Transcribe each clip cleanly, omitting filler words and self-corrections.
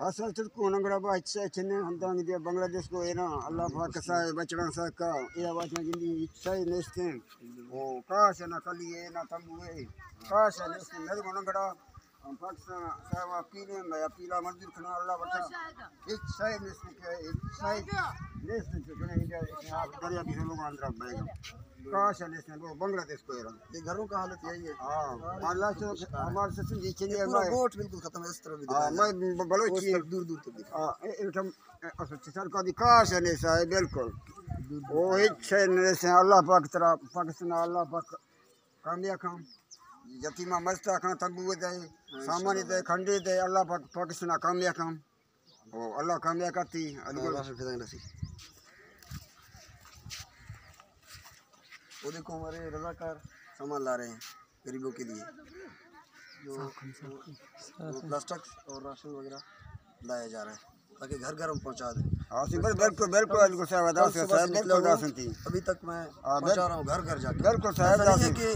असल तुर्को नंगड़ा बादशाह चने हम तांग दिया बांग्लादेश को है ना अल्लाह पाक सा बचड़ा सा का ये बात में जिंदगी इच्छा ही नेस्ते वो काश ना कली है ना तंबुए काश नेस्ते मेरे को नंगड़ा पाकिस्तान सावा पीने में पीला मंदिर खना अल्लाह बचा इच्छा ही नेस्ते के इच्छा ही नेस्ते चने इंडिया आप दरिया भी लोग आंध्र बैग काश नेस्ते वो बांग्लादेश को है ये घरों का हालत यही है। हां अल्लाह से हमारे से नीचे नहीं पूरा गोट बिल्कुल खत्म है। इस तरह भी हां मैं बलोची दूर दूर तक दिखा। एकदम असर का विकास है नहीं साहब बिल्कुल वो इच्छा नहीं से अल्लाह पाक तरह पाकिस्तान अल्लाह पाक कामया खां यतीमा मस्ता खां तंबू दे सामान दे खंडे दे अल्लाह पाक पाकिस्तान कामया खां ओ अल्लाह कामया करती अल्लाह वो देखो हमारे रजाकार सामान ला रहे हैं गरीबों के लिए जो प्लास्टिक और राशन वगैरह लाया जा रहा है ताकि घर घर हम पहुंचा दें। हाँ बिल्कुल बिल्कुल बिल्कुल साहब अभी तक मैं पहुंचा रहा हूँ घर घर जाकर। बिल्कुल साहब कि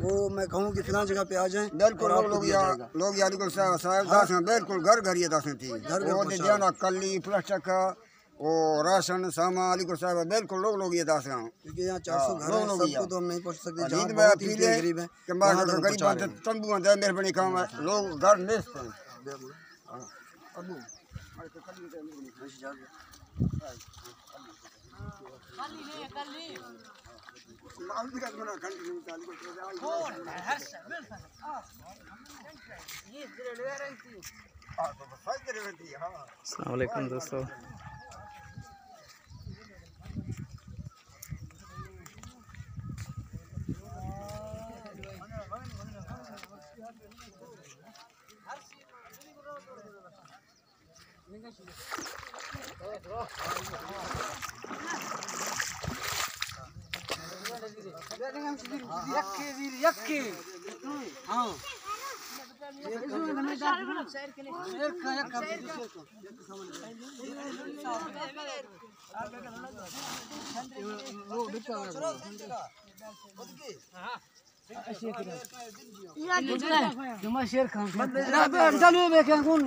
वो मैं कहूँ कि फिलहान जगह पे आ जाएं बिल्कुल लोग यार साहब बिल्कुल घर घर ये दासें थी घर कली प्लास्टिक ओ राशन सामान अली को साहब बिल्कुल लोग ये दास हैं क्योंकि यहाँ 400 घर हैं सबको तो हम नहीं पहुँच सकते। नींद में पीले गरीब हैं कि मार गरीब बात तंबू में दे मेहरबानी काम है लोग घर नेस्त हैं अबू मार के कली दे मेहरबानी जा खाली नहीं कली माल भी करना खंड में चालू को हो हर सब ये ले रही थी हां तो बस दे रही थी। हां अस्सलाम वालेकुम दोस्तों। शेर खान चलो देखें कौन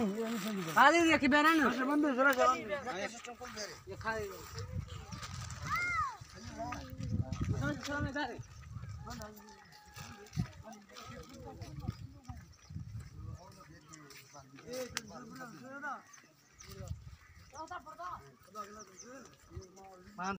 खाली देखी बेरा ना बंद जरा ये खाली